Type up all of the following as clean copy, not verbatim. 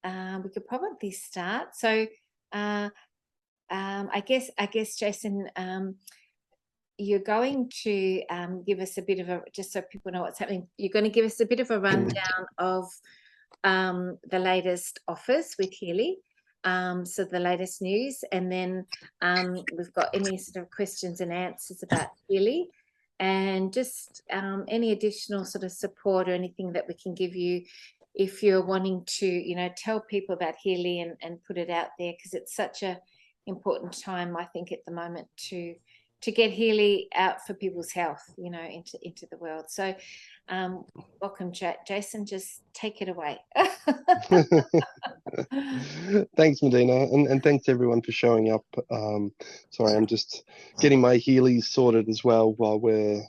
we could probably start. So I guess, Jason, you're going to give us a bit of just so people know what's happening, you're going to give us a bit of a rundown of the latest offers with Healy. So the latest news, and then we've got any sort of questions and answers about Healy, and just any additional sort of support or anything that we can give you if you're wanting to, tell people about Healy and put it out there, because it's such a important time, I think, at the moment to get Healy out for people's health, into the world. So welcome, Jason. Just take it away. Thanks, Medina, and thanks everyone for showing up. Sorry, I'm just getting my Healy sorted as well while we're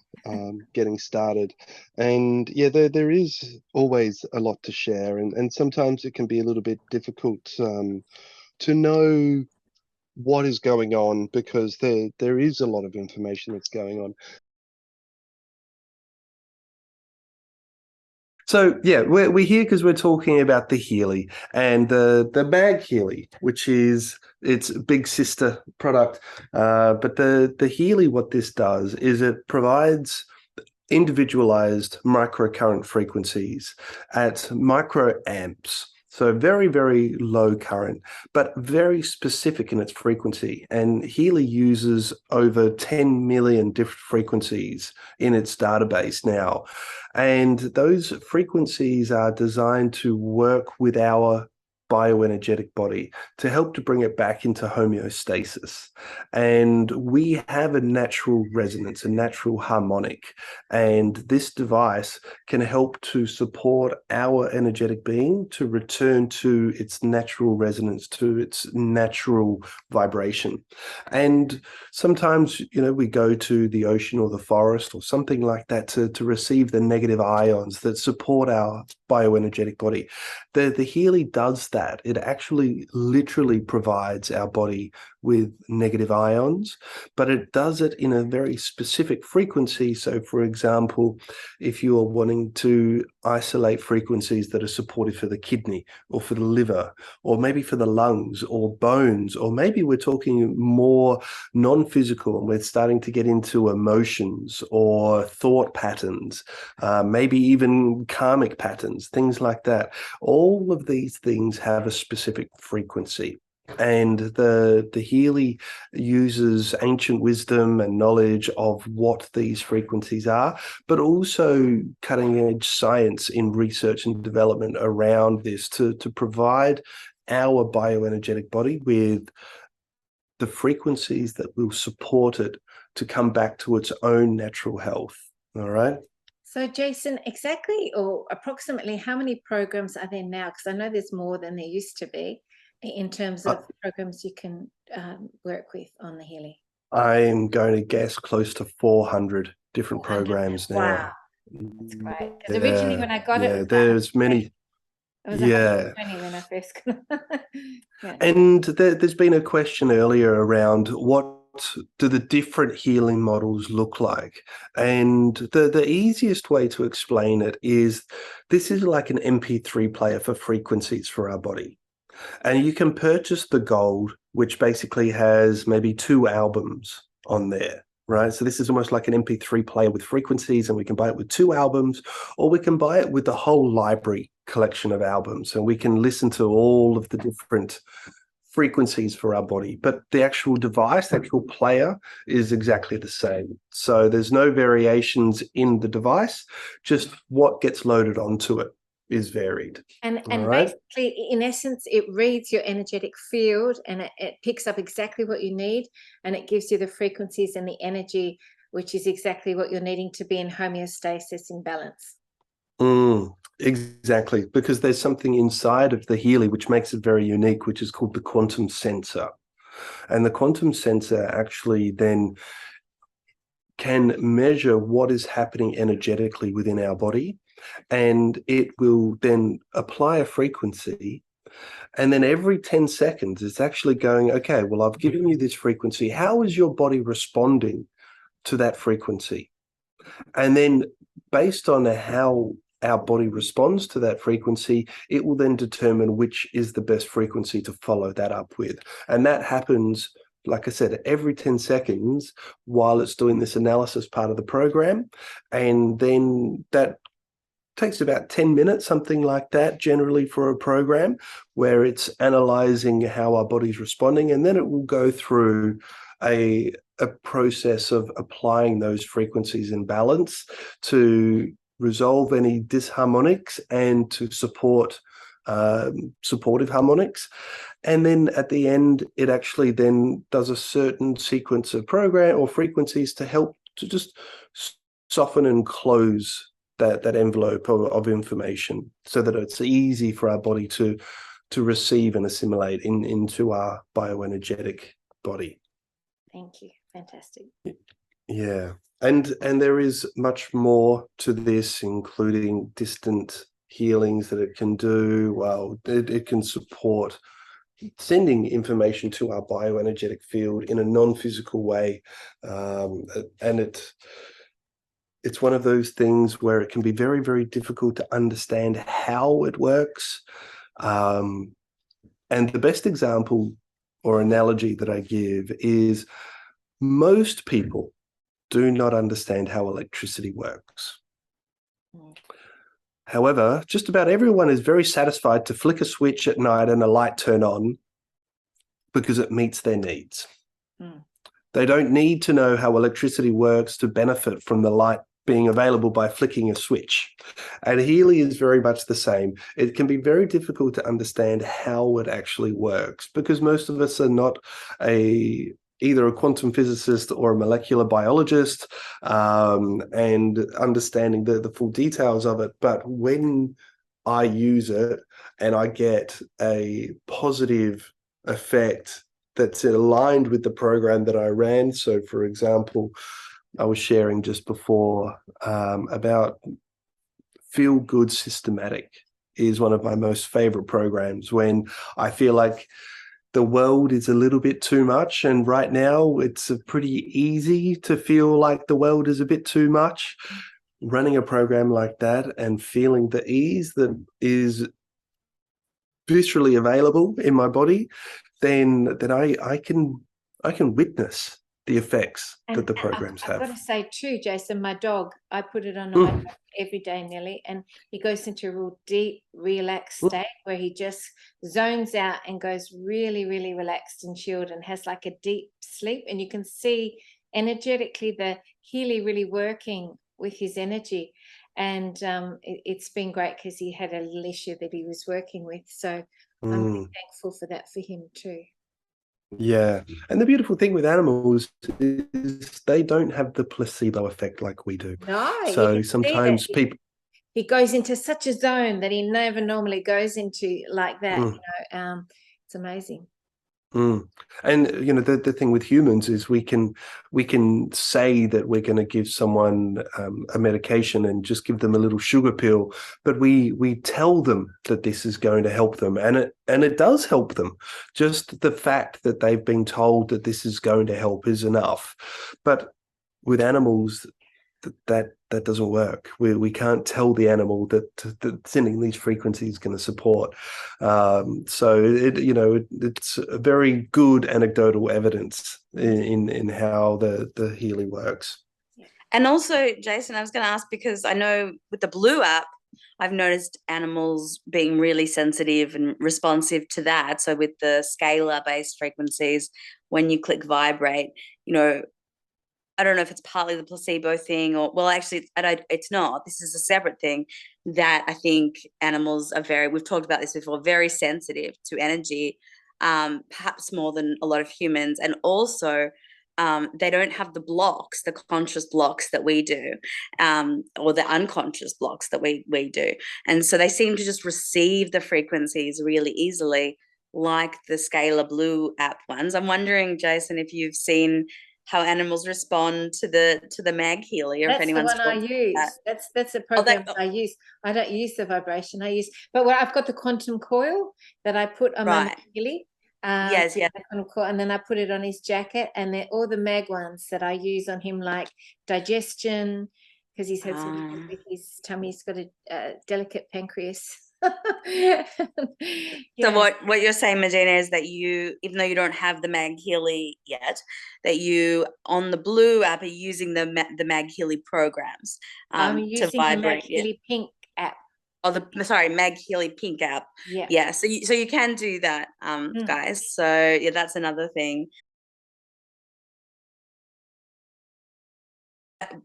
getting started. And yeah, there is always a lot to share, and sometimes it can be a little bit difficult to know what is going on, because there is a lot of information that's going on. So yeah, we're here because we're talking about the Healy and the Mag Healy, which is its big sister product. But the Healy, what this does is it provides individualized microcurrent frequencies at microamps. So very, very low current, but very specific in its frequency. And Healy uses over 10 million different frequencies in its database now. And those frequencies are designed to work with our bioenergetic body to help to bring it back into homeostasis. And we have a natural resonance, a natural harmonic, and this device can help to support our energetic being to return to its natural resonance, to its natural vibration. And sometimes, we go to the ocean or the forest or something like that to receive the negative ions that support our bioenergetic body. The Healy does that. It actually literally provides our body with negative ions, but it does it in a very specific frequency. So for example, if you are wanting to isolate frequencies that are supportive for the kidney or for the liver, or maybe for the lungs or bones, or maybe we're talking more non-physical and we're starting to get into emotions or thought patterns, maybe even karmic patterns, things like that. All of these things have a specific frequency. And the Healy uses ancient wisdom and knowledge of what these frequencies are, but also cutting-edge science in research and development around this to provide our bioenergetic body with the frequencies that will support it to come back to its own natural health. All right. So, Jason, exactly or approximately how many programs are there now? Because I know there's more than there used to be in terms of programs you can work with on the Healy. I'm going to guess close to 400 different programs now. Wow, that's great. Because originally when I got it, there's many. It was 120 when I first got yeah. And there's been a question earlier around what do the different healing models look like? And the easiest way to explain it is this is like an MP3 player for frequencies for our body. And you can purchase the gold, which basically has maybe 2 albums on there, right? So this is almost like an MP3 player with frequencies, and we can buy it with 2 albums, or we can buy it with the whole library collection of albums, and we can listen to all of the different frequencies for our body. But the actual device, the actual player is exactly the same. So there's no variations in the device, just what gets loaded onto it is varied. And basically, in essence, it reads your energetic field and it picks up exactly what you need, and it gives you the frequencies and the energy, which is exactly what you're needing to be in homeostasis, in balance. Exactly, because there's something inside of the Healy which makes it very unique, which is called the quantum sensor. And the quantum sensor actually then can measure what is happening energetically within our body, and it will then apply a frequency, and then every 10 seconds it's actually going, okay, well, I've given you this frequency. How is your body responding to that frequency? And then based on how our body responds to that frequency, it will then determine which is the best frequency to follow that up with. And that happens, like I said, every 10 seconds while it's doing this analysis part of the program. And then that takes about 10 minutes, something like that, generally for a program where it's analyzing how our body's responding. And then it will go through a process of applying those frequencies in balance to resolve any disharmonics and to support supportive harmonics. And then at the end, it actually then does a certain sequence of program or frequencies to help to just soften and close that envelope of information so that it's easy for our body to receive and assimilate into our bioenergetic body. Thank you. Fantastic. Yeah. And there is much more to this, including distant healings that it can do. Well, it can support sending information to our bioenergetic field in a non-physical way. And it's one of those things where it can be very, very difficult to understand how it works. And the best example or analogy that I give is most people do not understand how electricity works. However, just about everyone is very satisfied to flick a switch at night and a light turn on because it meets their needs. They don't need to know how electricity works to benefit from the light being available by flicking a switch. And Healy is very much the same. It can be very difficult to understand how it actually works because most of us are not either a quantum physicist or a molecular biologist and understanding the full details of it. But when I use it and I get a positive effect that's aligned with the program that I ran. So, for example, I was sharing just before about Feel Good Systematic is one of my most favorite programs when I feel like the world is a little bit too much. And right now it's pretty easy to feel like the world is a bit too much. Running a program like that and feeling the ease that is viscerally available in my body, then I can witness the effects that the programs have. I've got to say too, Jason, my dog, I put it on my dog every day nearly, and he goes into a real deep, relaxed state where he just zones out and goes really, really relaxed and chilled and has like a deep sleep. And you can see energetically the Healy really working with his energy. And it's been great because he had a little issue that he was working with. So I'm really thankful for that for him too. Yeah. And the beautiful thing with animals is they don't have the placebo effect like we do. No, so sometimes people he goes into such a zone that he never normally goes into like that. You know, it's amazing. And you know the thing with humans is we can say that we're going to give someone a medication and just give them a little sugar pill, but we tell them that this is going to help them, and it does help them. Just the fact that they've been told that this is going to help is enough. But with animals, that doesn't work. We can't tell the animal that sending these frequencies is going to support. So it's a very good anecdotal evidence in how the Healy works. And also, Jason, I was going to ask, because I know with the Blue app, I've noticed animals being really sensitive and responsive to that. So with the scalar-based frequencies, when you click vibrate, I don't know if it's partly the placebo thing or, well, actually, it's not. This is a separate thing that I think animals are we've talked about this before, very sensitive to energy, perhaps more than a lot of humans. And also, they don't have the conscious blocks that we do, or the unconscious blocks that we do. And so they seem to just receive the frequencies really easily, like the Scalar Blue app ones. I'm wondering, Jason, if you've seen how animals respond to the Mag Healy, or that's if anyone's the one I use. That's the program I use. I don't use the vibration. But I've got the quantum coil that I put on my Mag Healy. Yes. And then I put it on his jacket, and then all the Mag ones that I use on him, like digestion, because he's had some issues Ah. with his tummy. He's got a delicate pancreas. So Yeah. what you're saying, Medina, is that you, even though you don't have the Mag Healy yet, that you on the Blue app are using the Mag Healy programs I'm to using the Mag vibrate. Yeah. Healy Pink app. Oh, sorry, Mag Healy Pink app. Yeah. Yeah. So you can do that, guys. So yeah, that's another thing.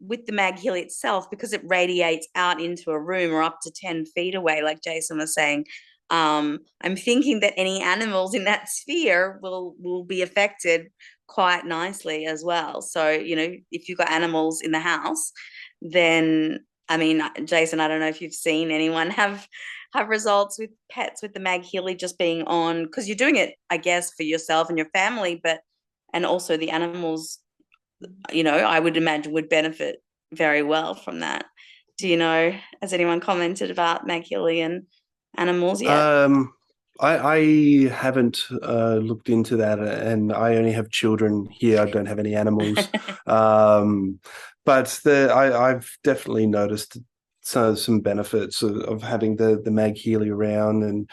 With the Mag Healy itself, because it radiates out into a room or up to 10 feet away, like Jason was saying, I'm thinking that any animals in that sphere will be affected quite nicely as well. So, you know, if you've got animals in the house, then, I mean, Jason, I don't know if you've seen anyone have results with pets with the Mag Healy just being on, because you're doing it, I guess, for yourself and your family, and also the animals, you know, I would imagine would benefit very well from that. Do you know, has anyone commented about Mag Healy and animals yet? I haven't looked into that, and I only have children here. I don't have any animals. But I've definitely noticed some benefits of having the Mag Healy around. And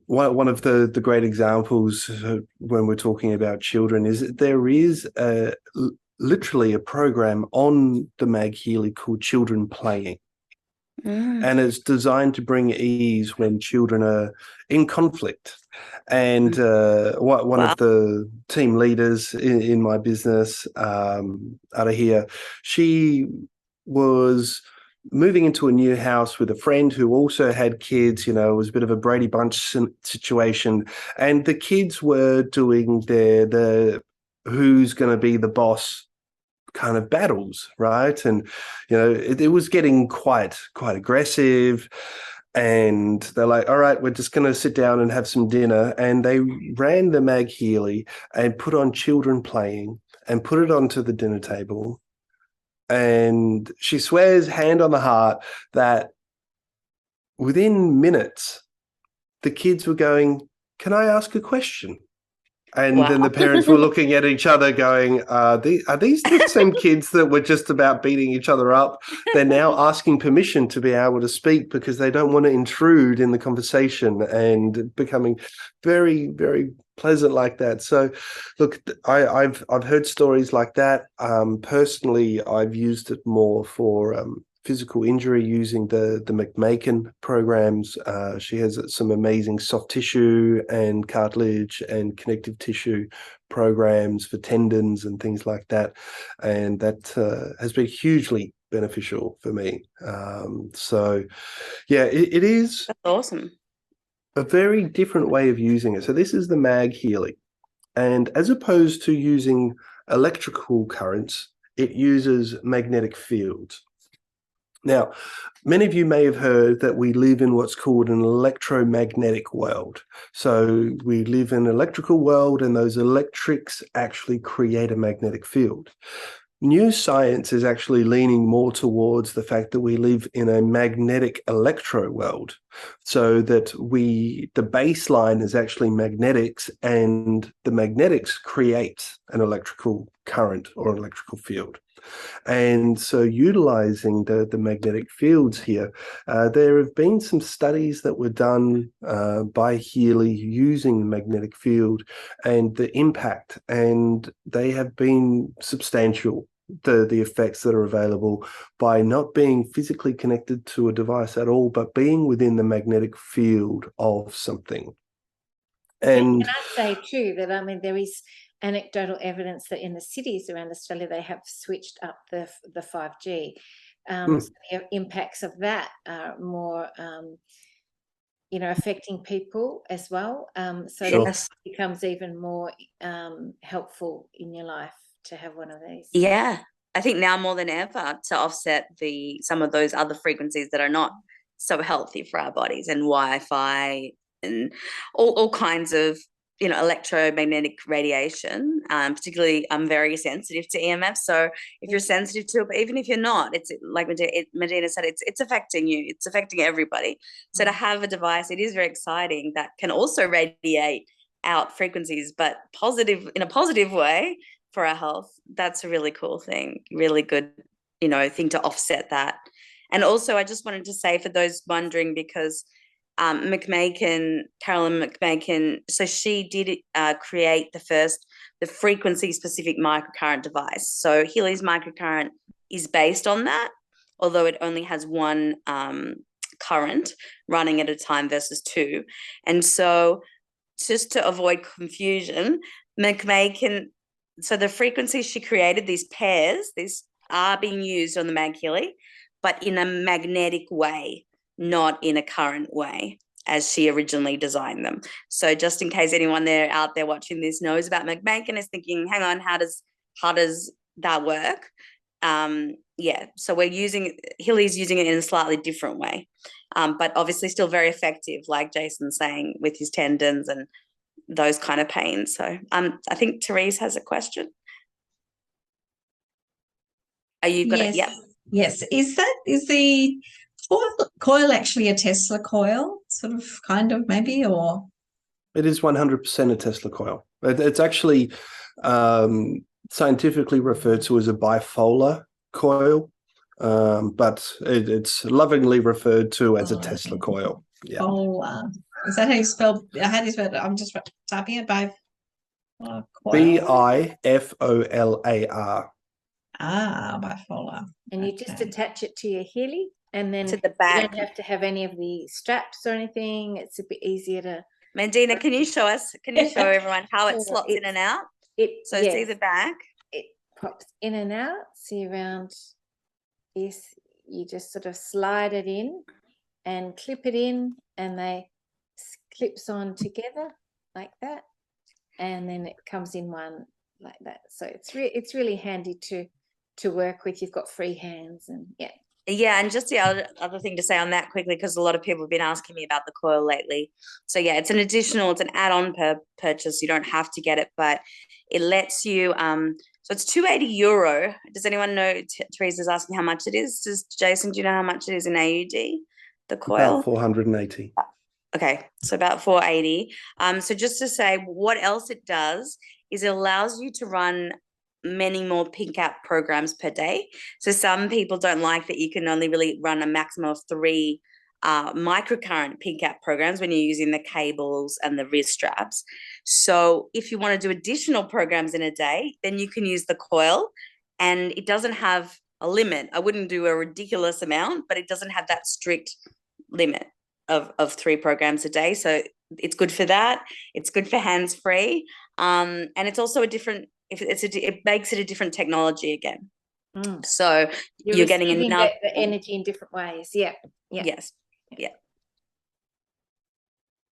one of the great examples when we're talking about children is that there is literally a program on the Mag Healy called Children Playing. And it's designed to bring ease when children are in conflict. And one of the team leaders in my business out of here, she was moving into a new house with a friend who also had kids. You know, it was a bit of a Brady Bunch situation. And the kids were doing the who's going to be the boss kind of battles, right? And you know, it was getting quite aggressive, and they're like, all right, we're just going to sit down and have some dinner. And they ran the Mag Healy and put on Children Playing and put it onto the dinner table, and she swears hand on the heart that within minutes the kids were going, can I ask a question? And then the parents were looking at each other going, are these the same kids that were just about beating each other up? They're now asking permission to be able to speak because they don't want to intrude in the conversation, and becoming very, very pleasant like that. So look, I've heard stories like that. Personally, I've used it more for physical injury using the McMakin programs. She has some amazing soft tissue and cartilage and connective tissue programs for tendons and things like that. And that has been hugely beneficial for me. So yeah, it is. That's awesome. A very different way of using it. So this is the Mag Healy. And as opposed to using electrical currents, it uses magnetic fields. Now, many of you may have heard that we live in what's called an electromagnetic world. So we live in an electrical world, and those electrics actually create a magnetic field. New science is actually leaning more towards the fact that we live in a magnetic electro world, so that the baseline is actually magnetics, and the magnetics create an electrical current or an electrical field. And so utilizing the magnetic fields here, there have been some studies that were done by Healy using the magnetic field and the impact, and they have been substantial, the effects that are available by not being physically connected to a device at all, but being within the magnetic field of something. And can I say too that, I mean, there is anecdotal evidence that in the cities around Australia they have switched up the 5G. So the impacts of that are more affecting people as well. So it becomes even more helpful in your life to have one of these. Yeah, I think now more than ever, to offset some of those other frequencies that are not so healthy for our bodies, and Wi-Fi and all kinds of electromagnetic radiation. Particularly, I'm very sensitive to EMF. So if you're sensitive to it, but even if you're not, it's like Medina said, it's affecting you. It's affecting everybody. So to have a device, it is very exciting, that can also radiate out frequencies, but in a positive way for our health. That's a really cool thing. Really good thing to offset that. And also, I just wanted to say, for those wondering, because Carolyn McMakin, so she did create the frequency-specific microcurrent device. So Healy.I's microcurrent is based on that, although it only has one current running at a time versus two. And so, just to avoid confusion, McMakin, so the frequencies she created, these pairs, these are being used on the Mag Healy, but in a magnetic way, not in a current way, as she originally designed them. So just in case anyone out there watching this knows about McMakin, is thinking, hang on, how does that work? So Healy.I's using it in a slightly different way, but obviously still very effective, like Jason's saying, with his tendons and those kind of pains. So I think Therese has a question. Are you got it? Yep. Yes. Is the coil actually a Tesla coil, sort of, kind of, maybe, or? It is 100% a Tesla coil. It's actually scientifically referred to as a bipolar coil, but it's lovingly referred to as a Tesla coil. Yeah. Polar. Is that how you spell it? I'm just typing it by coil. BIFOLAR. Bipolar. And you just attach it to your Healy, and then To the back. you don't have to have any of the straps or anything. It's a bit easier to. Medina, can you show everyone how it slots in and out? See the back. It pops in and out. See around this, you just sort of slide it in and clip it in, and they clips on together like that, and then it comes in one like that. So it's really handy to work with. You've got free hands, and and just the other thing to say on that quickly, because a lot of people have been asking me about the coil lately. So it's an add-on purchase. You don't have to get it, but it lets you so it's €280. Does anyone know? Teresa's asking how much it is. Jason, do you know how much it is in AUD, the coil? About 480. Okay, so about 480. So just to say, what else it does is it allows you to run many more pink app programs per day. So some people don't like that you can only really run a maximum of 3 microcurrent pink app programs when you're using the cables and the wrist straps. So if you want to do additional programs in a day, then you can use the coil, and it doesn't have a limit. I wouldn't do a ridiculous amount, but it doesn't have that strict limit of 3 programs a day. So it's good for that. It's good for hands-free. And it's also it makes it a different technology again. So you're getting enough the energy in different ways. Yeah. Yes.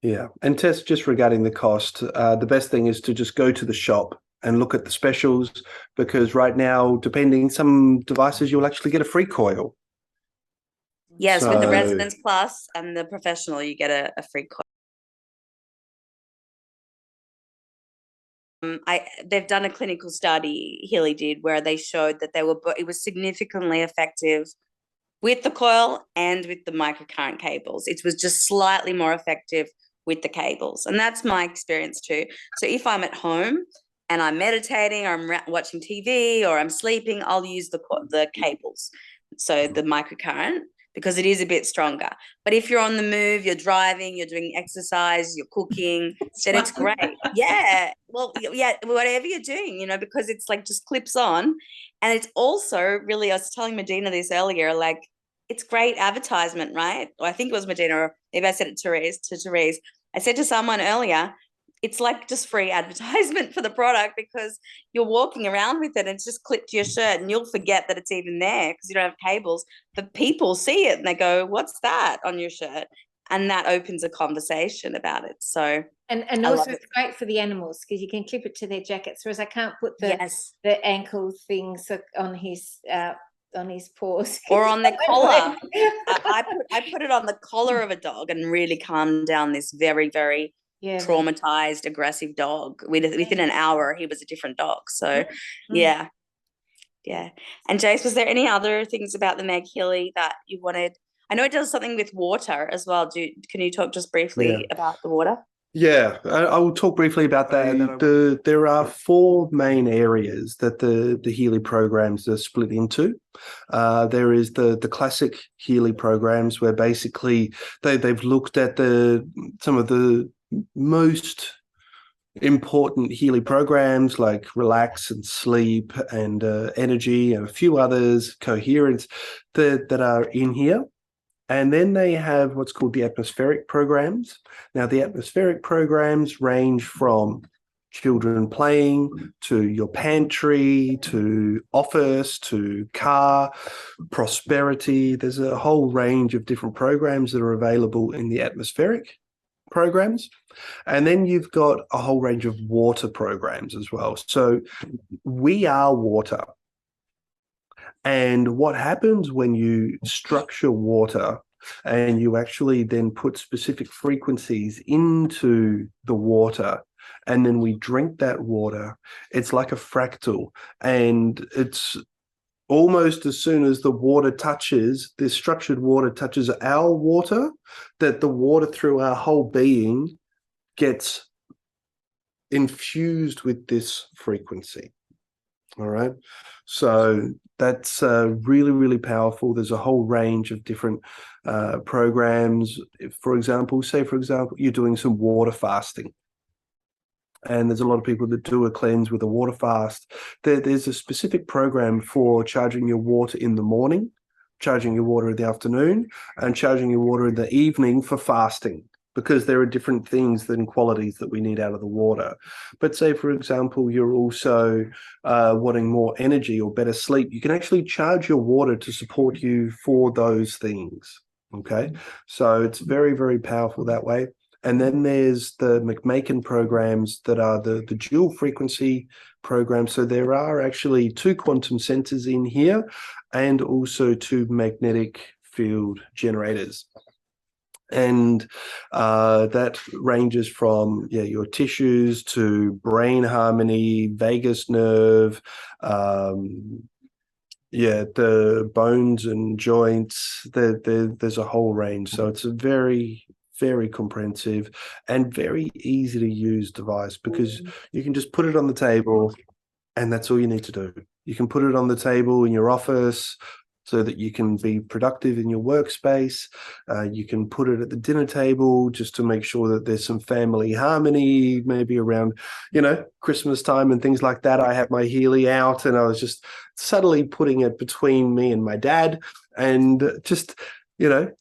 Yeah. And Tess, just regarding the cost, the best thing is to just go to the shop and look at the specials, because right now, depending, some devices you'll actually get a free coil. Yes, with the Residence Plus and the Professional, you get a free coil. They've done a clinical study, Healy did, where they showed that it was significantly effective with the coil and with the microcurrent cables. It was just slightly more effective with the cables, and that's my experience too. So if I'm at home and I'm meditating, or I'm watching TV, or I'm sleeping, I'll use the cables, so the microcurrent, because it is a bit stronger. But if you're on the move, you're driving, you're doing exercise, you're cooking, then it's great. Yeah. Well, yeah, whatever you're doing, because it's like just clips on. And it's also really, I was telling Medina this earlier, like, it's great advertisement, right? Or I think it was Medina, or maybe I said it to Therese. I said to someone earlier, it's like just free advertisement for the product, because you're walking around with it and it's just clipped to your shirt, and you'll forget that it's even there because you don't have cables. But people see it and they go, "What's that on your shirt?" And that opens a conversation about it. So and also it's great for the animals, because you can clip it to their jackets, whereas I can't put the ankle things on his paws or on their collar. I put it on the collar of a dog and really calmed down this very, very traumatized, aggressive dog. Within an hour, he was a different dog. So yeah. And Jace, was there any other things about the Mag Healy that you wanted? I know it does something with water as well. Can you talk just briefly about the water? Yeah, I will talk briefly about that. And then there are four main areas that the Healy programs are split into. There is the classic Healy programs, where basically they've looked at some of the most important Healy programs like relax and sleep and energy and a few others, coherence, that are in here. And then they have what's called the atmospheric programs. Now, the atmospheric programs range from children playing to your pantry to office to car, prosperity. There's a whole range of different programs that are available in the atmospheric programs. And then you've got a whole range of water programs as well. So we are water. And what happens when you structure water and you actually then put specific frequencies into the water, and then we drink that water, it's like a fractal. And it's almost as soon as the water touches, this structured water touches our water, that the water through our whole being gets infused with this frequency. All right. So that's really, really powerful. There's a whole range of different programs. For example, you're doing some water fasting. And there's a lot of people that do a cleanse with a water fast. There's a specific program for charging your water in the morning, charging your water in the afternoon, and charging your water in the evening for fasting, because there are different things and qualities that we need out of the water. But say, for example, you're also wanting more energy or better sleep, you can actually charge your water to support you for those things. Okay, so it's very, very powerful that way. And then there's the McMakin programs that are the dual frequency programs. So there are actually 2 quantum sensors in here and also 2 magnetic field generators. And that ranges from your tissues to brain harmony, vagus nerve, the bones and joints. There's a whole range. So it's a very, very comprehensive and very easy to use device, because you can just put it on the table and that's all you need to do. You can put it on the table in your office so that you can be productive in your workspace. You can put it at the dinner table just to make sure that there's some family harmony, maybe around, Christmas time and things like that. I had my Healy out and I was just subtly putting it between me and my dad, and just,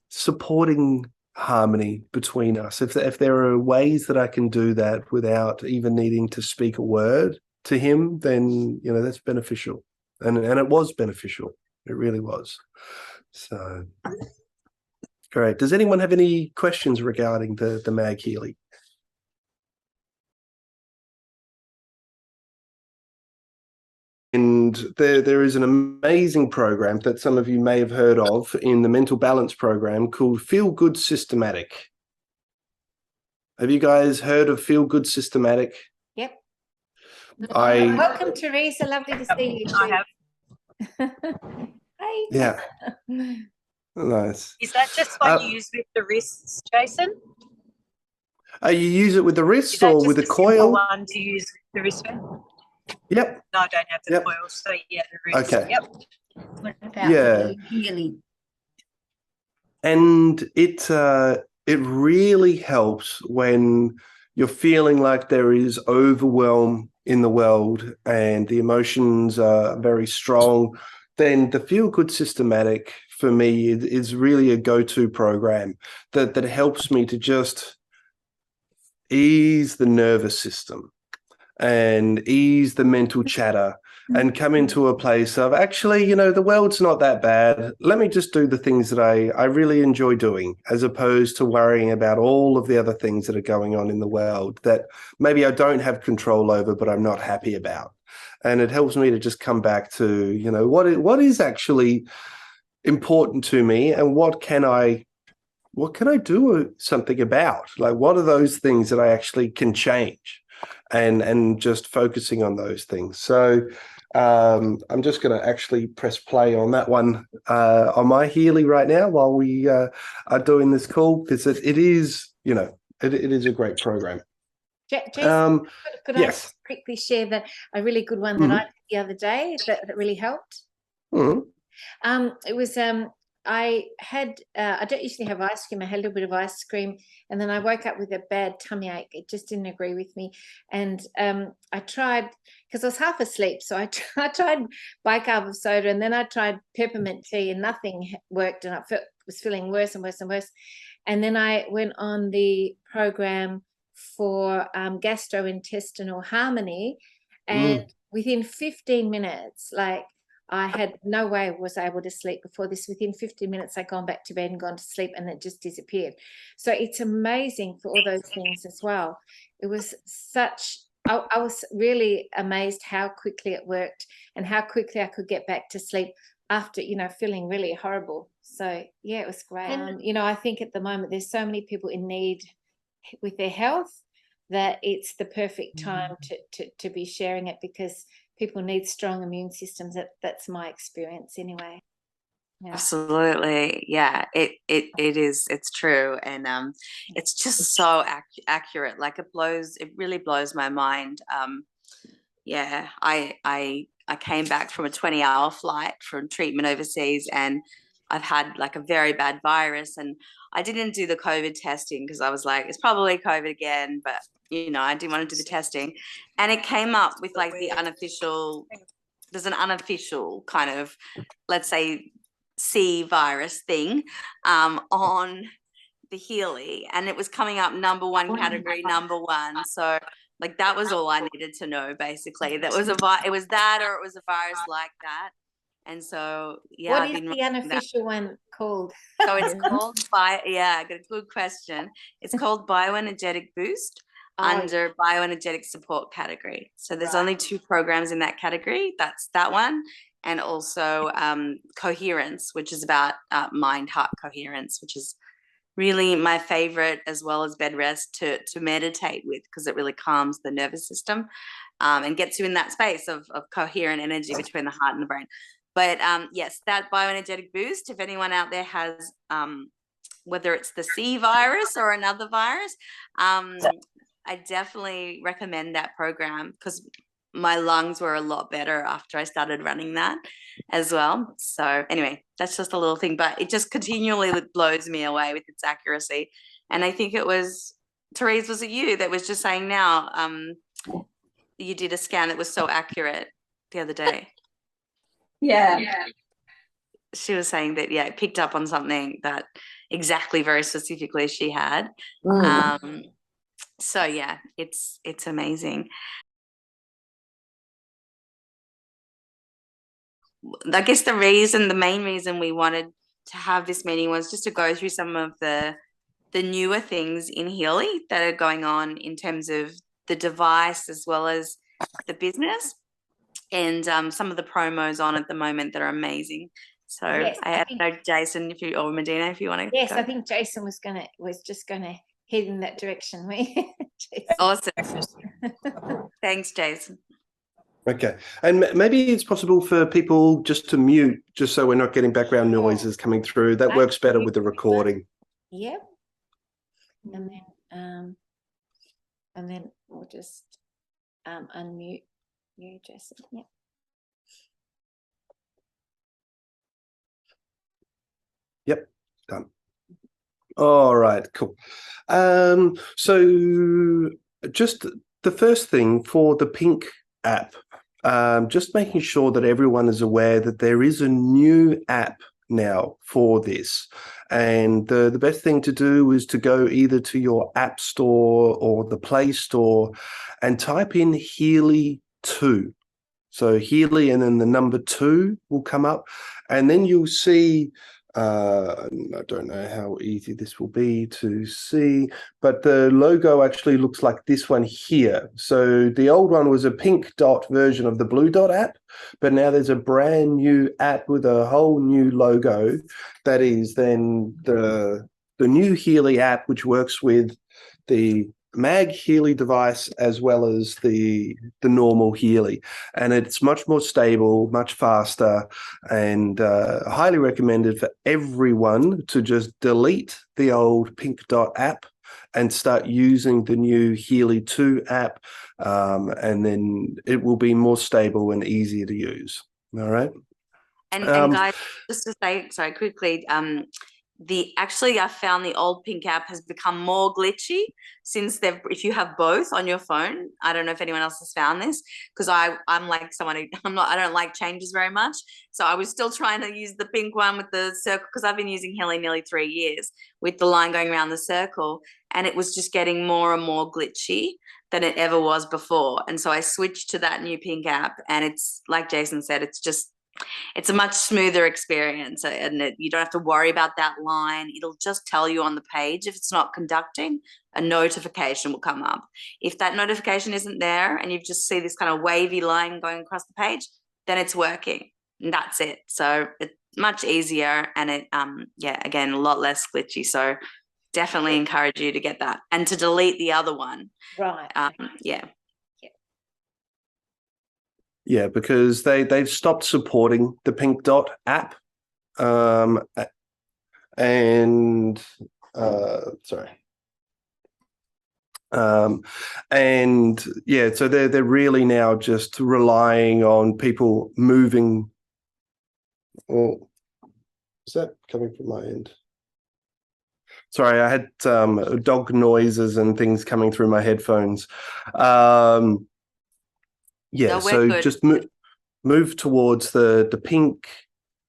supporting harmony between us. If there are ways that I can do that without even needing to speak a word to him, then, that's beneficial. And it was beneficial. It really was. So great. Does anyone have any questions regarding the Mag Healy? And there is an amazing program that some of you may have heard of in the mental balance program called Feel Good Systematic. Have you guys heard of Feel Good Systematic? Yep. Welcome, Teresa. Lovely to see you too. I have. Hi. Yeah. Nice. Is that just what you use with the wrists, Jason? You use it with the wrist Is that or just with a simple coil? one to use with the wrist? Yep. No, I don't have the Yep. coil, so yeah, the wrist. Okay. Yep. What about Yeah. the Healy? And it really helps when you're feeling like there is overwhelm in the world and the emotions are very strong. Then the Feel Good Systematic for me is really a go-to program that helps me to just ease the nervous system and ease the mental chatter and come into a place of, actually, the world's not that bad. Let me just do the things that I really enjoy doing, as opposed to worrying about all of the other things that are going on in the world that maybe I don't have control over, but I'm not happy about. And it helps me to just come back to, what is actually important to me, and what can I do something about? Like, what are those things that I actually can change? And just focusing on those things. So I'm just going to actually press play on that one on my Healy right now while we are doing this call, because it is, It is a great program. Jason, could yes. I quickly share a really good one that I did the other day that really helped? It was I don't usually have ice cream. I had a little bit of ice cream, and then I woke up with a bad tummy ache. It just didn't agree with me, and I tried, because I was half asleep, so I tried bicarb of soda, and then I tried peppermint tea, and nothing worked, and I was feeling worse and worse and worse. And then I went on the program for gastrointestinal harmony, and within 15 minutes, like, I had no way I was able to sleep before this. Within 15 minutes, I'd gone back to bed and gone to sleep, and it just disappeared. So it's amazing for all those things as well. It was I was really amazed how quickly it worked and how quickly I could get back to sleep after, feeling really horrible. So yeah, it was great. I think at the moment there's so many people in need with their health that it's the perfect time to be sharing it, because people need strong immune systems. That's my experience anyway. Yeah. Absolutely. Yeah, it is. It's true. And it's just so accurate. Like, it really blows my mind. Yeah, I came back from a 20-hour flight from treatment overseas, and I've had like a very bad virus, and I didn't do the COVID testing because I was like, it's probably COVID again, but I didn't want to do the testing. And it came up with like there's an unofficial kind of, let's say, C virus thing on the Healy, and it was coming up #1 category, #1. So like, that was all I needed to know, basically. That was it was that, or it was a virus like that. And so, yeah. What is the unofficial one called? So it's called I got a good question. It's called Bioenergetic Boost under Bioenergetic Support category. So there's only 2 programs in that category. That's that one. And also Coherence, which is about mind-heart coherence, which is really my favorite, as well as bed rest, to meditate with, because it really calms the nervous system and gets you in that space of coherent energy between the heart and the brain. But yes, that Bioenergetic Boost, if anyone out there has, whether it's the C virus or another virus, I definitely recommend that program, because my lungs were a lot better after I started running that as well. So anyway, that's just a little thing, but it just continually blows me away with its accuracy. And I think it was, Therese, was it you that was just saying now, you did a scan that was so accurate the other day? Yeah. She was saying that, it picked up on something that exactly, very specifically, she had. So yeah, it's amazing. I guess the main reason we wanted to have this meeting was just to go through some of the newer things in Healy that are going on in terms of the device as well as the business, and some of the promos on at the moment that are amazing. So yes, I don't know, Jason, or Medina, if you want to. Yes, go. I think Jason was just gonna head in that direction. Awesome. Thanks, Jason. Okay, and maybe it's possible for people just to mute, just so we're not getting background noises coming through. That works better with the recording. Yep. And then we'll just unmute you, Jason. Yep. Yep, done. All right, cool. So just the first thing for the Pink app, just making sure that everyone is aware that there is a new app now for this, and the best thing to do is to go either to your app store or the Play Store and type in Healy.I. So Healy and then the number 2 will come up, and then you'll see, I don't know how easy this will be to see, but the logo actually looks like this one here. So the old one was a pink dot version of the blue dot app, but now there's a brand new app with a whole new logo that is then the new Healy app, which works with the Mag Healy device as well as the normal Healy, and it's much more stable, much faster, and highly recommended for everyone to just delete the old Pink Dot app and start using the new Healy.I app, and then it will be more stable and easier to use. All right. And guys, just to say, sorry, quickly, I found the old Pink app has become more glitchy since if you have both on your phone. I don't know if anyone else has found this, because I'm like someone who I don't like changes very much. So I was still trying to use the pink one with the circle, because I've been using Healy nearly 3 years with the line going around the circle, and it was just getting more and more glitchy than it ever was before. And so I switched to that new Pink app, and it's like Jason said, it's a much smoother experience, and you don't have to worry about that line. It'll just tell you on the page if it's not conducting. A notification will come up. If that notification isn't there and you just see this kind of wavy line going across the page, then it's working, and that's it. So it's much easier, and it again, a lot less glitchy. So definitely encourage you to get that and to delete the other one. Right. Yeah, because they've stopped supporting the Pink Dot app, and so they're really now just relying on people moving. Oh, is that coming from my end? Sorry, I had dog noises and things coming through my headphones. No, so good. just move towards the Pink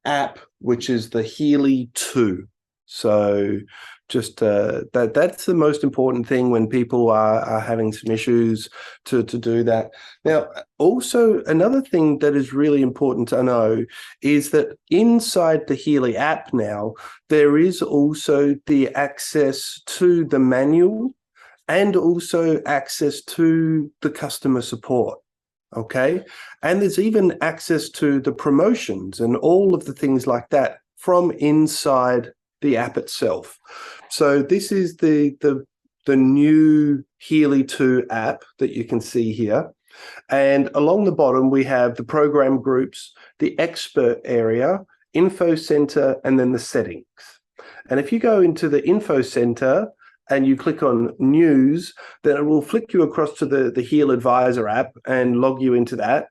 app, which is the Healy.I. So just that's the most important thing when people are having some issues to do that. Now, also another thing that is really important to know is that inside the Healy app now, there is also the access to the manual and also access to the customer support. Okay. And there's even access to the promotions and all of the things like that from inside the app itself. So this is the new Healy.I app that you can see here. And along the bottom, we have the program groups, the expert area, info center, and then the settings. And if you go into the info center and you click on news, then it will flick you across to the Heal Advisor app and log you into that.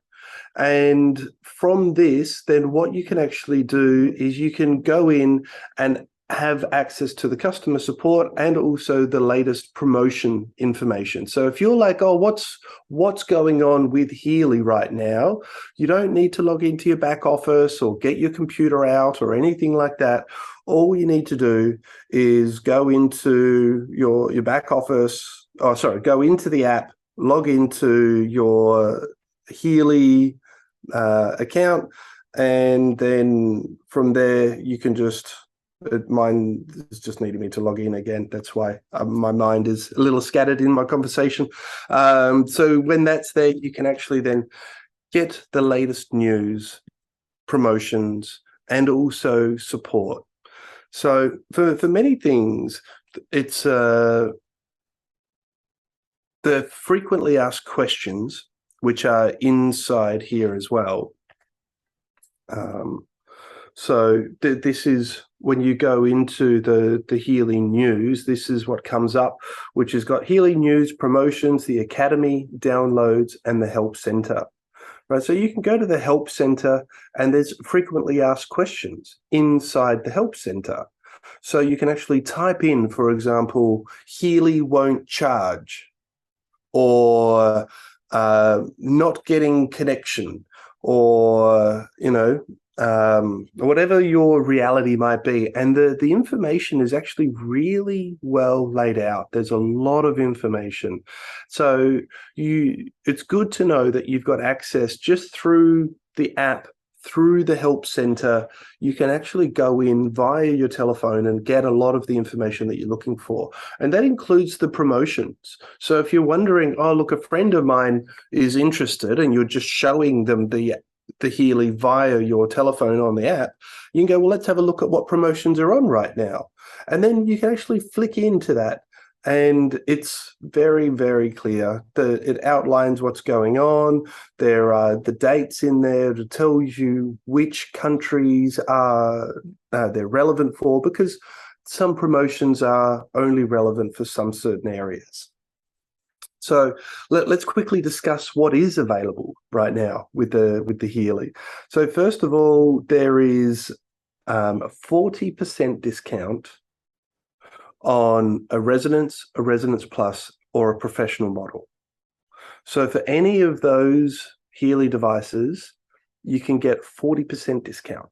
And from this, then what you can actually do is you can go in and have access to the customer support and also the latest promotion information. So if you're like, oh, what's going on with Healy right now, you don't need to log into your back office or get your computer out or anything like that. All you need to do is go into your back office, go into the app, log into your Healy account, and then from there you can just mine is just needing me to log in again. That's why my mind is a little scattered in my conversation. So when that's there, you can actually then get the latest news, promotions, and also support. So for many things, it's the frequently asked questions, which are inside here as well. So this is when you go into the Healy News, this is what comes up, which has got Healy News, promotions, the Academy, downloads, and the Help Center. Right, so you can go to the Help Center, and there's frequently asked questions inside the Help Center. So you can actually type in, for example, Healy won't charge, or not getting connection, or whatever your reality might be. And the information is actually really well laid out. There's a lot of information. So it's good to know that you've got access just through the app, through the Help Center. You can actually go in via your telephone and get a lot of the information that you're looking for. And that includes the promotions. So if you're wondering, oh, look, a friend of mine is interested, and you're just showing them the Healy via your telephone on the app, you can go, well, let's have a look at what promotions are on right now. And then you can actually flick into that, and it's very, very clear that it outlines what's going on. There are the dates in there that tells you which countries are they're relevant for, because some promotions are only relevant for some certain areas. So let's quickly discuss what is available right now with the Healy. So first of all, there is a 40% discount on a Resonance Plus, or a professional model. So for any of those Healy devices, you can get 40% discount.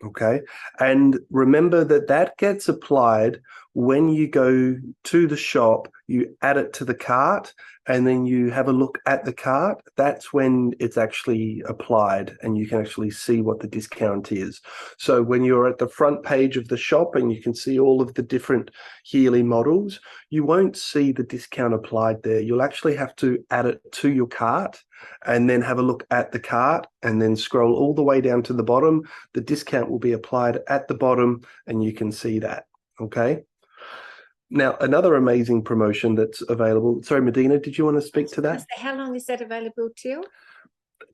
Okay. And remember that gets applied when you go to the shop, you add it to the cart, and then you have a look at the cart. That's when it's actually applied and you can actually see what the discount is. So when you're at the front page of the shop and you can see all of the different Healy models, you won't see the discount applied there. You'll actually have to add it to your cart and then have a look at the cart and then scroll all the way down to the bottom. The discount will be applied at the bottom and you can see that. Okay. Now, another amazing promotion that's available. Sorry, Medina, did you want to speak to that? How long is that available till?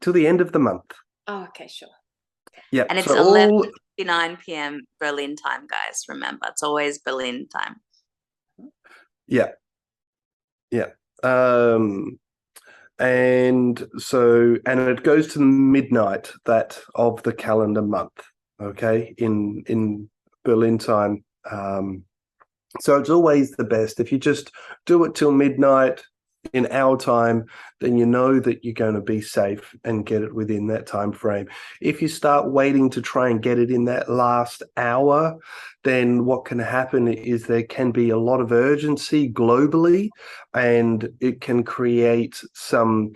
Till the end of the month. Oh, okay, sure. Yeah. And it's so 11:59 p.m. Berlin time, guys. Remember, it's always Berlin time. Yeah. Yeah. And it goes to midnight of the calendar month. Okay, in Berlin time. So it's always the best. If you just do it till midnight in our time, then you know that you're going to be safe and get it within that time frame. If you start waiting to try and get it in that last hour, then what can happen is there can be a lot of urgency globally, and it can create some,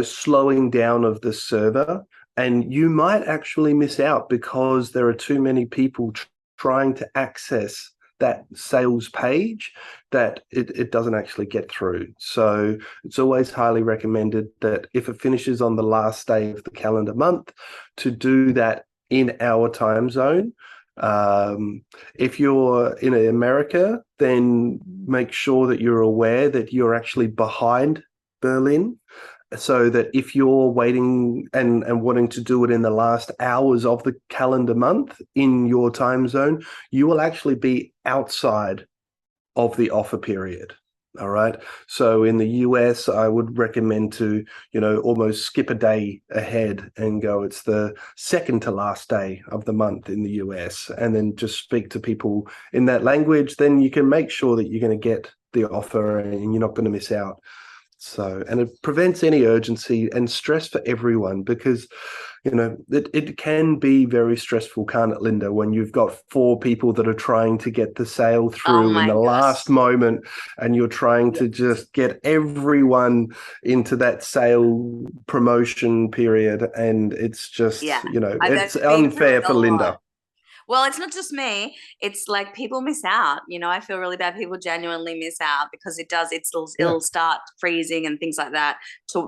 slowing down of the server. And you might actually miss out because there are too many people trying to access that sales page that it doesn't actually get through. So it's always highly recommended that if it finishes on the last day of the calendar month, to do that in our time zone. If you're in America, then make sure that you're aware that you're actually behind Berlin, so that if you're waiting and wanting to do it in the last hours of the calendar month in your time zone, you will actually be outside of the offer period. All right. So in the US, I would recommend to, almost skip a day ahead and go, it's the second to last day of the month in the US, and then just speak to people in that language. Then you can make sure that you're going to get the offer and you're not going to miss out. So, and it prevents any urgency and stress for everyone, because, it can be very stressful, can't it, Linda, when you've got 4 people that are trying to get the sale through in the last moment, and you're trying to just get everyone into that sale promotion period. And it's just, it's unfair for Linda. Well, it's not just me. It's like people miss out. I feel really bad. People genuinely miss out because it'll start freezing and things like that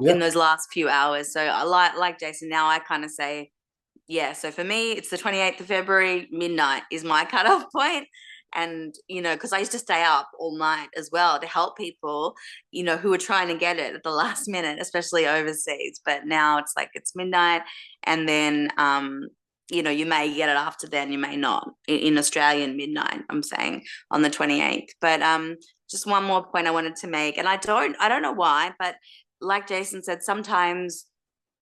in those last few hours. So I like Jason, now I kind of say, so for me, it's the 28th of February, midnight is my cutoff point. And, because I used to stay up all night as well to help people, who are trying to get it at the last minute, especially overseas. But now it's like it's midnight, and then you may get it after then, you may not. In Australian midnight, I'm saying, on the 28th. But just one more point I wanted to make, and I don't know why, but like Jason said, sometimes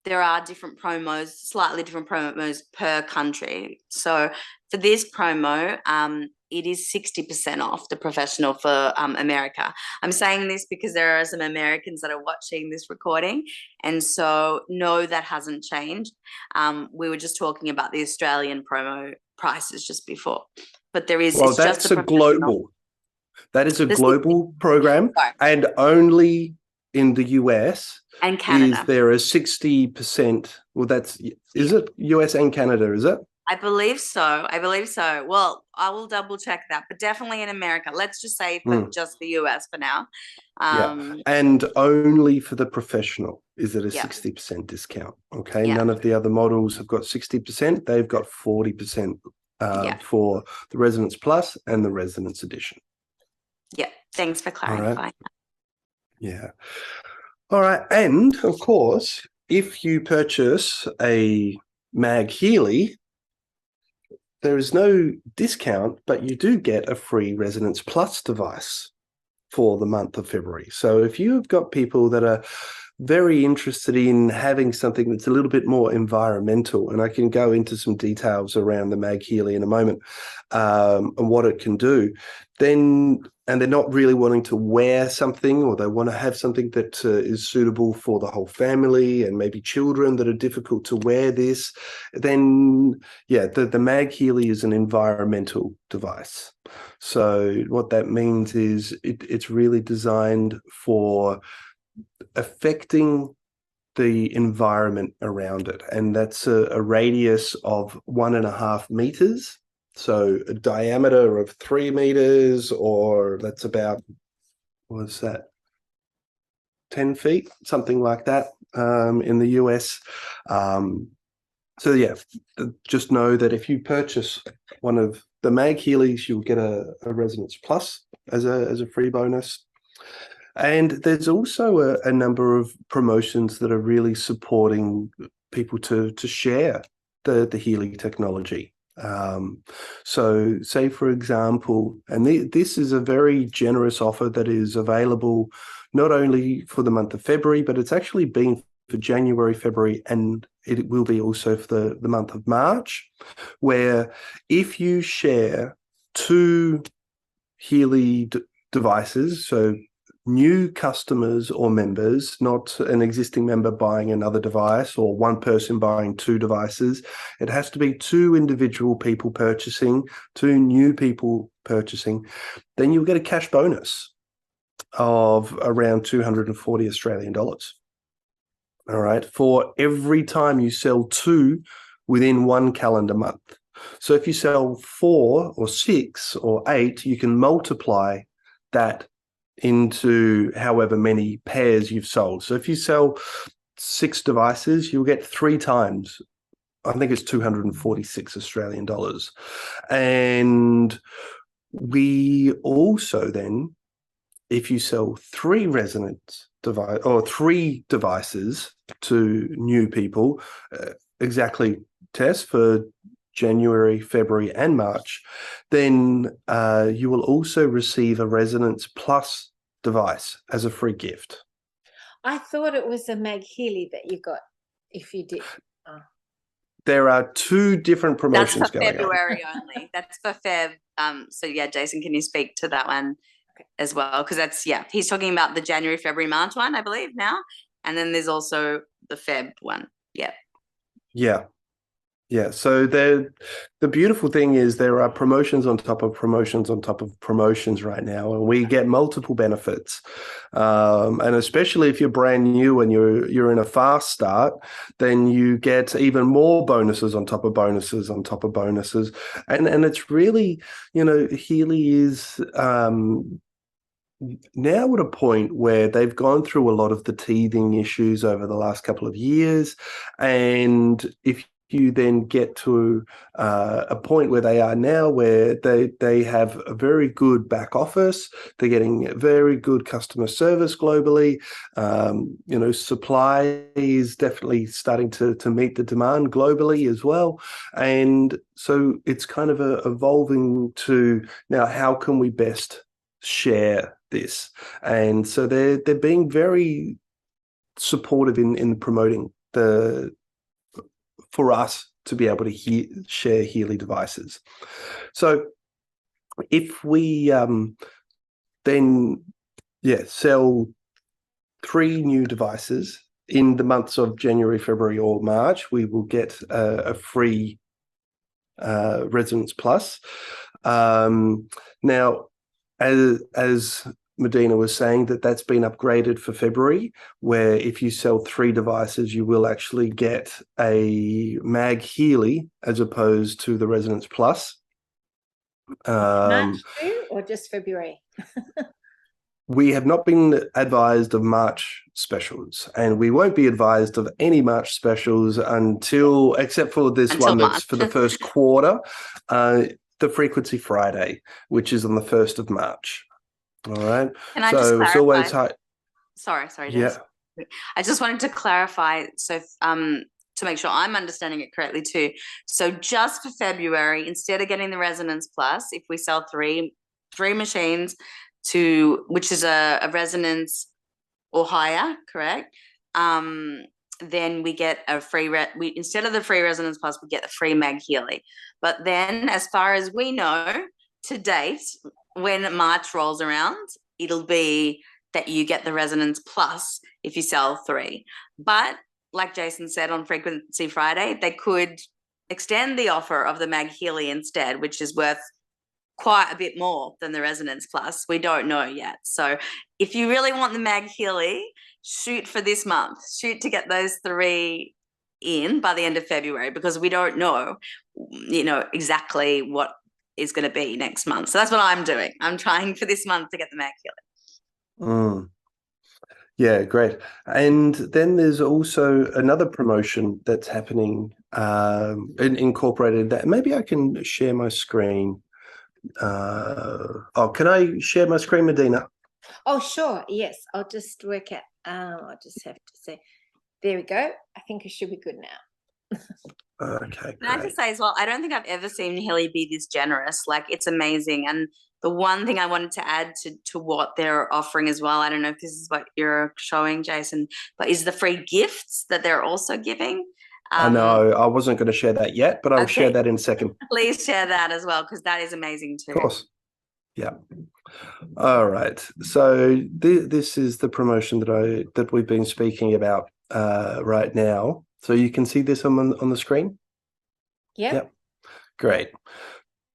there are slightly different promos per country. So for this promo, it is 60% off the professional for America. I'm saying this because there are some Americans that are watching this recording, and so no, that hasn't changed. We were just talking about the Australian promo prices just before, but there is. Well, that is a global program, and only in the US and Canada is there a 60%. Well, is it US and Canada? Is it? I believe so. Well, I will double check that, but definitely in America. Let's just say for just the US for now. And only for the professional is it a 60% discount. Okay. None of the other models have got 60%. They've got 40% for the Resonance Plus and the Resonance Edition. Yeah. Thanks for clarifying. All right. Yeah. All right. And of course, if you purchase a Mag Healy, there is no discount, but you do get a free Resonance Plus device for the month of February. So if you've got people that are very interested in having something that's a little bit more environmental, and I can go into some details around the Mag Healy in a moment, and what it can do, then, and they're not really wanting to wear something, or they want to have something that is suitable for the whole family and maybe children that are difficult to wear this, then yeah, the Mag Healy is an environmental device. So what that means is it's really designed for affecting the environment around it, and that's a radius of 1.5 meters, so a diameter of 3 meters, or that's about, what's that, 10 feet, something like that, in the US. So yeah, just know that if you purchase one of the Mag Healys, you'll get a Resonance Plus as a free bonus. And there's also a number of promotions that are really supporting people to share the Healy technology. So say, for example, and this is a very generous offer that is available not only for the month of February, but it's actually been for January, February, and it will be also for the month of March, where if you share 2 Healy devices, so new customers or members, not an existing member buying another device or one person buying 2 devices. It has to be 2 individual people purchasing, 2 new people purchasing. Then you'll get a cash bonus of around 240 Australian dollars. All right, for every time you sell 2 within 1 calendar month. So if you sell 4 or 6 or 8, you can multiply that into however many pairs you've sold. So if you sell 6 devices, you'll get 3 times, I think it's 246 Australian dollars. And we also then, if you sell 3 resonance device or 3 devices to new people, exactly, Tess, for January, February, and March, then you will also receive a Resonance Plus device as a free gift. I thought it was a Mag Healy that you got if you did. Oh. There are 2 different promotions That's for going February on. only. That's for Feb. So yeah, Jason, can you speak to that one as well? Because that's, yeah, he's talking about the January, February, March one, I believe now, and then there's also the Feb one. Yeah. So the beautiful thing is there are promotions on top of promotions on top of promotions right now, and we get multiple benefits. And especially if you're brand new and you're in a fast start, then you get even more bonuses on top of bonuses on top of bonuses. And it's really, Healy is now at a point where they've gone through a lot of the teething issues over the last couple of years, and if you then get to a point where they are now, where they have a very good back office, they're getting very good customer service globally. Supply is definitely starting to meet the demand globally as well, and so it's kind of evolving to now, how can we best share this? And so they're being very supportive in promoting for us to be able to share Healy devices. So if we then sell 3 new devices in the months of January, February, or March, we will get a free Resonance Plus. Now, as Medina was saying, that's been upgraded for February, where if you sell 3 devices, you will actually get a Mag Healy as opposed to the Resonance Plus. March too, or just February? We have not been advised of March specials, and we won't be advised of any March specials except for this until one that's March. for the first quarter, the Frequency Friday, which is on the 1st of March. All right. Can I just clarify? It's always high. Sorry, Yeah. Jason. I just wanted to clarify. So, to to make sure I'm understanding it correctly too. So just for February, instead of getting the Resonance Plus, if we sell three machines which is a Resonance or higher, correct? Then we get a free instead of the free Resonance Plus, we get the free Mag Healy. But then, as far as we know to date, when March rolls around, it'll be that you get the Resonance Plus if you sell 3. But like Jason said on Frequency Friday, they could extend the offer of the Mag Healy instead, which is worth quite a bit more than the Resonance Plus. We don't know yet. So if you really want the Mag Healy, shoot for this month. Shoot to get those 3 in by the end of February, because we don't know, exactly what is going to be next month. So that's what I'm doing. I'm trying for this month to get the Mag Healy. Yeah, great. And then there's also another promotion that's happening incorporated that. Maybe I can share my screen. Can I share my screen, Medina? Oh, sure. Yes. I'll just work out. I'll just have to say, there we go. I think it should be good now. Okay. Can I just say as well, I don't think I've ever seen Healy be this generous. Like, it's amazing. And the one thing I wanted to add to what they're offering as well, I don't know if this is what you're showing, Jason, but is the free gifts that they're also giving. I know. I wasn't going to share that yet, but I'll share that in a second. Please share that as well, because that is amazing too. Of course. Yeah. All right. So this is the promotion that we've been speaking about right now. So you can see this on the screen? Yep. Great.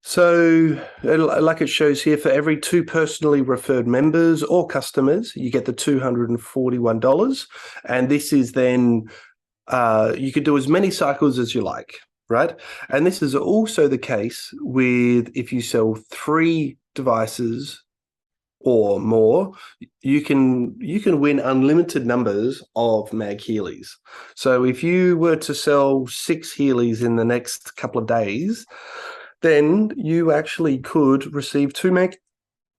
So like it shows here, for every 2 personally referred members or customers, you get the $241. And this is then, you could do as many cycles as you like, right? And this is also the case with if you sell 3 devices or more, you can win unlimited numbers of Mag Healys. So if you were to sell 6 Healys in the next couple of days, then you actually could receive 2 Mag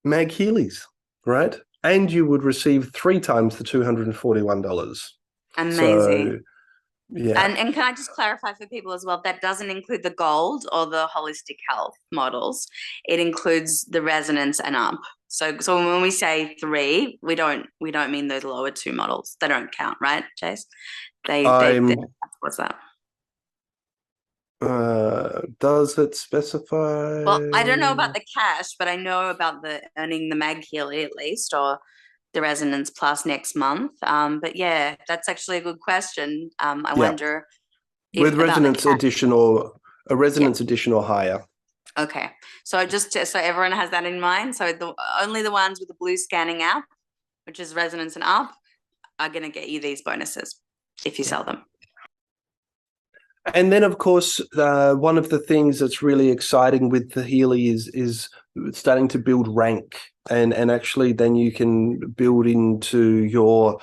Healys, right? And you would receive 3 times the $241. Amazing. So, yeah. And can I just clarify for people as well, that doesn't include the gold or the holistic health models. It includes the resonance and up. So when we say 3, we don't mean those lower 2 models. They don't count, right, Chase? What's that? Does it specify? Well, I don't know about the cash, but I know about the earning the Mag Healy at least, or the Resonance Plus next month. But yeah, that's actually a good question. I wonder with Resonance Edition or a Resonance Edition or higher. Okay, so so everyone has that in mind. So only the ones with the blue scanning app, which is Resonance and up, are going to get you these bonuses if you sell them. And then, of course, one of the things that's really exciting with the Healy is starting to build rank, and actually then you can build into your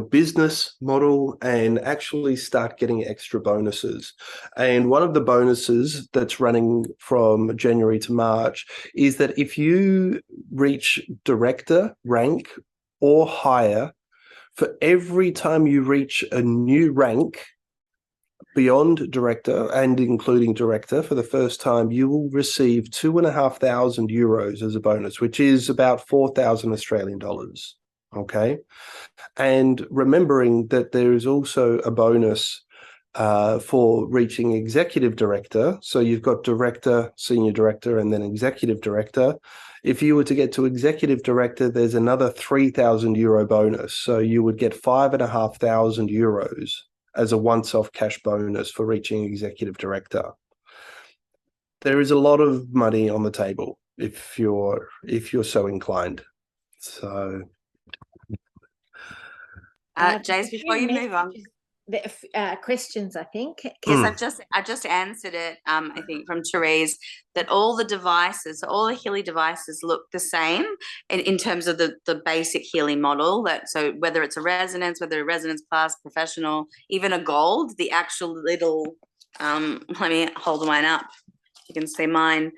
business model and actually start getting extra bonuses. And one of the bonuses that's running from January to March is that if you reach director rank or higher, for every time you reach a new rank beyond director and including director for the first time, you will receive 2,500 euros as a bonus, which is about 4,000 Australian dollars. Okay. And remembering that there is also a bonus for reaching executive director. So you've got director, senior director, and then executive director. If you were to get to executive director, there's another 3,000 euro bonus. So you would get 5,500 euros as a once-off cash bonus for reaching executive director. There is a lot of money on the table if you're so inclined. So, Jace, before you move on, questions, I think. Yes, I just answered it. I think from Therese, that all the Healy devices look the same in terms of the basic Healy model. So whether it's a Resonance, whether a Resonance Plus, professional, even a gold, the actual little let me hold mine up. You can see mine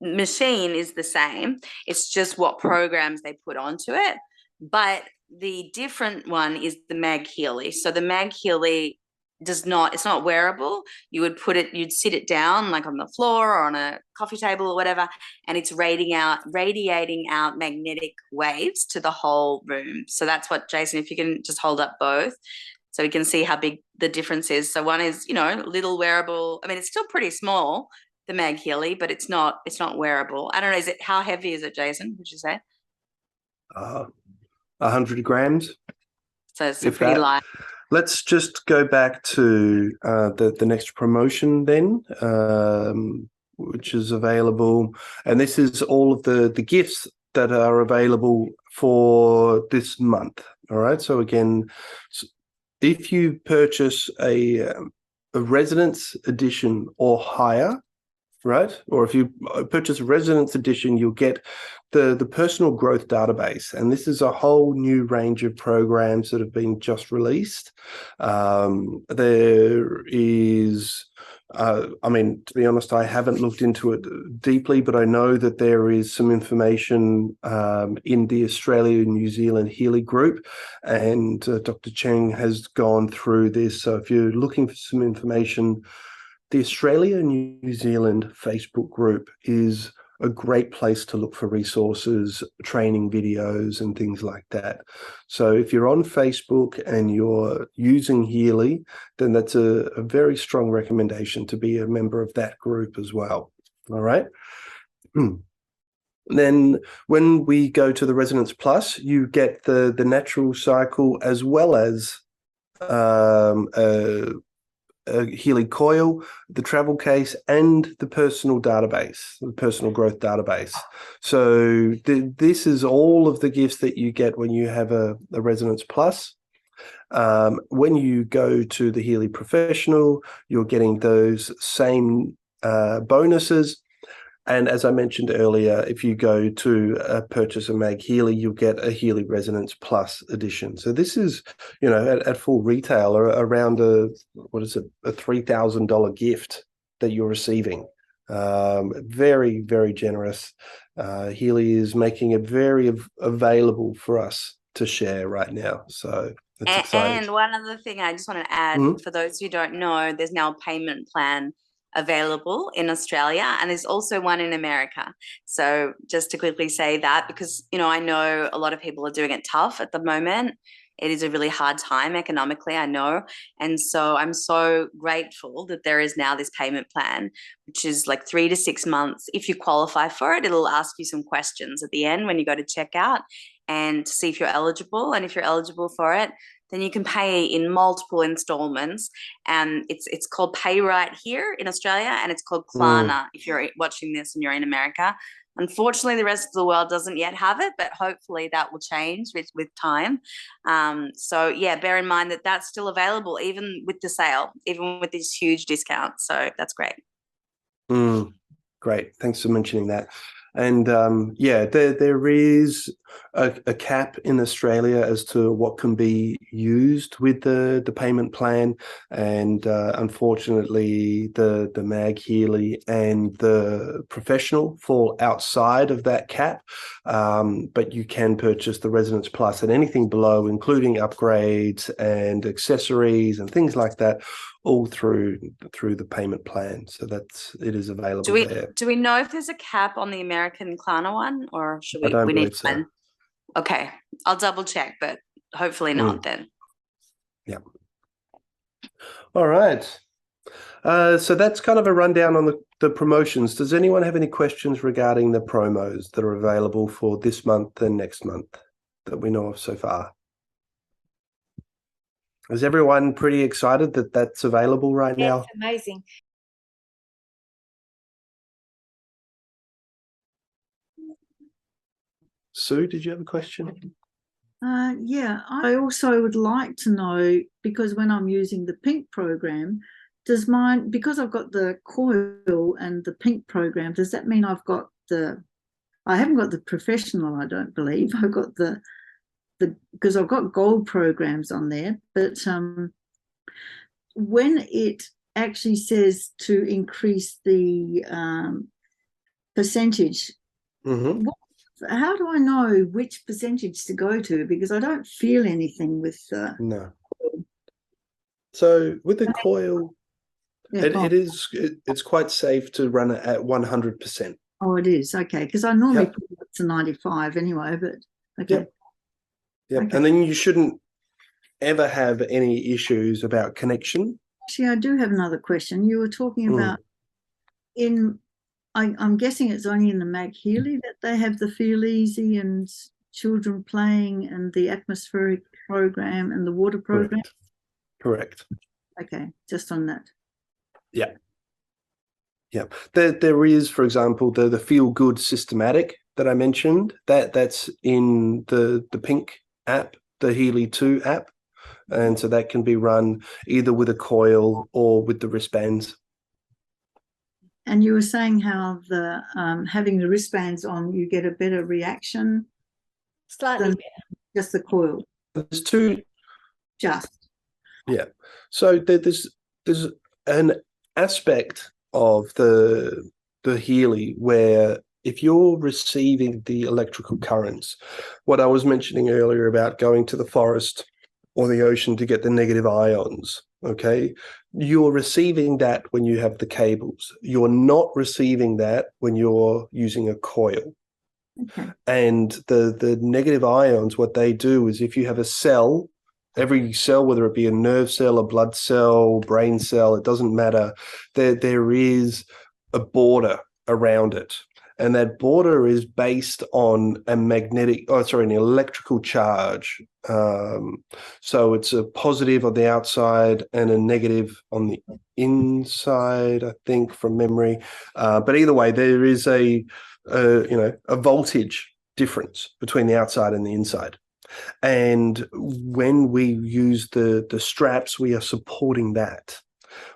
machine is the same. It's just what programs they put onto it. But the different one is the Mag Healy. So the Mag Healy it's not wearable. You'd sit it down like on the floor or on a coffee table or whatever, and it's radiating out magnetic waves to the whole room. So that's what, Jason, if you can just hold up both so we can see how big the difference is. So one is, little wearable. I mean, it's still pretty small, the Mag Healy, but it's not wearable. I don't know, how heavy is it, Jason, would you say? 100 grams. So it's pretty light. Let's just go back to the next promotion then, which is available. And this is all of the gifts that are available for this month. All right. So again, if you purchase a residence edition or higher, right? Or if you purchase a residence edition, you'll get the personal growth database. And this is a whole new range of programs that have been just released. There is, to be honest, I haven't looked into it deeply, but I know that there is some information in the Australia and New Zealand Healy group, and Dr. Cheng has gone through this. So if you're looking for some information, the Australia and New Zealand Facebook group is a great place to look for resources, training videos, and things like that. So if you're on Facebook and you're using Healy, then that's a very strong recommendation to be a member of that group as well. All right. Then when we go to the Resonance Plus, you get the natural cycle as well as a Healy coil, the travel case, and the personal database, the personal growth database. So this is all of the gifts that you get when you have a Resonance Plus. When you go to the Healy Professional, you're getting those same bonuses. And as I mentioned earlier, if you go to purchase a Mag Healy, you'll get a Healy Resonance Plus edition. So this is, at full retail, around a $3,000 gift that you're receiving. Very, very generous. Healy is making it very available for us to share right now. So it's exciting. And one other thing I just want to add, for those who don't know, there's now a payment plan available in Australia, and there's also one in America. So just to quickly say that, because I know a lot of people are doing it tough at the moment. It is a really hard time economically, I know. And so I'm so grateful that there is now this payment plan, which is like 3 to 6 months. If you qualify for it, it'll ask you some questions at the end when you go to checkout and to see if you're eligible. And if you're eligible for it, then you can pay in multiple installments. And it's called Pay Right here in Australia, and it's called Klarna if you're watching this and you're in America. Unfortunately, the rest of the world doesn't yet have it, but hopefully that will change with time. So yeah, bear in mind that that's still available even with the sale, even with this huge discount. So that's great. Great. Thanks for mentioning that. And there is a cap in Australia as to what can be used with the payment plan, and unfortunately, the Mag Healy and the Professional fall outside of that cap. But you can purchase the Resonance Plus and anything below, including upgrades and accessories and things like that, all through the payment plan. So it is available there. Do we know if there's a cap on the American Klarna one, or should we? I don't we believe need so. one? Okay, I'll double check, but hopefully not then. Yeah. All right. So that's kind of a rundown on the promotions. Does anyone have any questions regarding the promos that are available for this month and next month that we know of so far? Is everyone pretty excited that that's available right now? It's amazing. Sue, did you have a question? Yeah, I also would like to know, because when I'm using the pink program, does mine, because I've got the coil and the pink program, does that mean I haven't got the Professional, I don't believe. I've got because I've got gold programs on there, but when it actually says to increase the percentage, how do I know which percentage to go to? Because I don't feel anything with No. So with the coil, Yeah, go on. it's quite safe to run it at 100%. Oh, it is. Okay. Because I normally Yep. put it up to 95 anyway, but okay. Yep. Yep. Okay. And then you shouldn't ever have any issues about connection. Actually, I do have another question. You were talking about I'm guessing it's only in the Mag Healy that they have the Feel Easy and children playing and the atmospheric program and the water program. Correct. Okay, just on that. Yeah. Yeah. There is, for example, the Feel Good Systematic that I mentioned. That's in the Pink app, the Healy.I app. And so that can be run either with a coil or with the wristbands. And you were saying how the having the wristbands on, you get a better reaction Slightly than better. just the coil. There's two. Just. Yeah. So there's an aspect of the Healy where if you're receiving the electrical currents, what I was mentioning earlier about going to the forest or the ocean to get the negative ions, okay, you're receiving that when you have the cables. You're not receiving that when you're using a coil. Okay. And the negative ions, what they do is if you have a cell, every cell, whether it be a nerve cell, a blood cell, brain cell, it doesn't matter, there is a border around it. And that border is based on an electrical charge. So it's a positive on the outside and a negative on the inside, I think, from memory. But either way, there is a voltage difference between the outside and the inside. And when we use the straps, we are supporting that.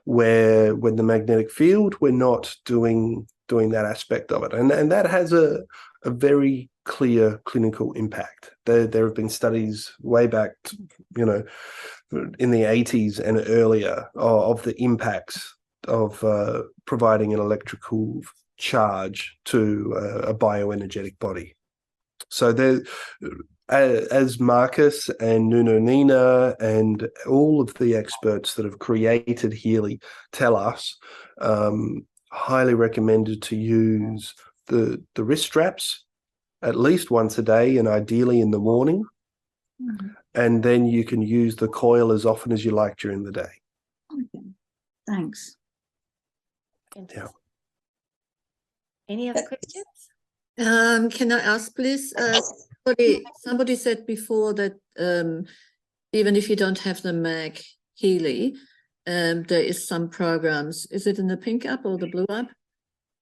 Where when the magnetic field, we're not doing that aspect of it. And that has a very clear clinical impact. There have been studies way back, in the 80s and earlier of the impacts of providing an electrical charge to a bioenergetic body. So there, as Marcus and Nuno Nina and all of the experts that have created Healy tell us, highly recommended to use the wrist straps at least once a day and ideally in the morning. Mm-hmm. And then you can use the coil as often as you like during the day. Okay. Thanks. Fantastic. Any other questions? Can I ask, please? Somebody said before that even if you don't have the Mag Healy, there is some programs. Is it in the Pink app or the Blue app?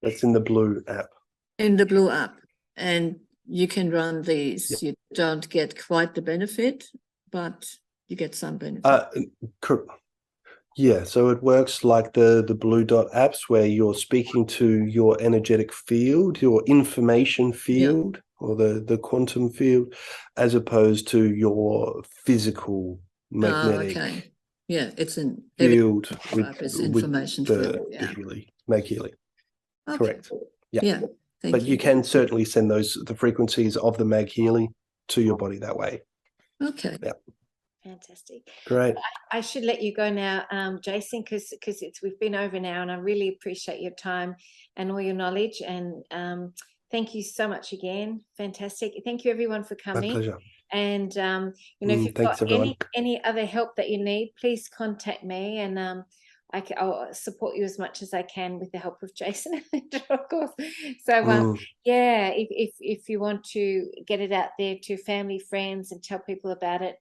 That's in the Blue app. In the Blue app. And you can run these. Yep. You don't get quite the benefit, but you get some benefit. Yeah, so it works like the Blue Dot apps where you're speaking to your energetic field, your information field, or the quantum field, as opposed to your physical magnetic Yeah, it's an field it's information field. Yeah. Mag Healy. Okay. Correct. Yeah. Thank you can certainly send the frequencies of the Mag Healy to your body that way. Okay. Yeah. Fantastic. Great. I should let you go now, Jason, because we've been over now, and I really appreciate your time and all your knowledge. And thank you so much again. Fantastic. Thank you, everyone, for coming. My pleasure. And if you've thanks, got everyone. any other help that you need, please contact me, and I'll support you as much as I can with the help of Jason, of course. So if you want to get it out there to family, friends, and tell people about it,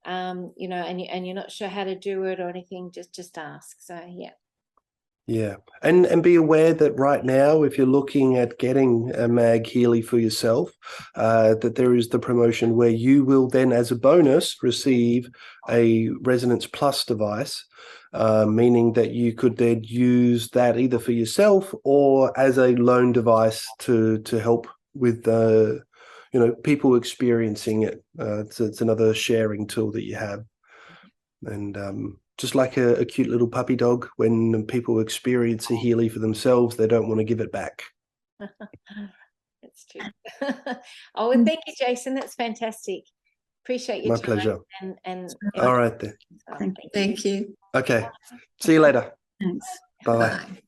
and you're not sure how to do it or anything, just ask. So Yeah, and be aware that right now, if you're looking at getting a Mag Healy for yourself, that there is the promotion where you will then, as a bonus, receive a Resonance Plus device, meaning that you could then use that either for yourself or as a loan device to help with people experiencing it. It's another sharing tool that you have, and just like a cute little puppy dog, when people experience a Healy for themselves, they don't want to give it back. That's true. Oh, well, thank you, Jason. That's fantastic. Appreciate your My time pleasure. and All right then. well. Thank Thank you. Okay. See you later. Thanks. Bye bye. Bye.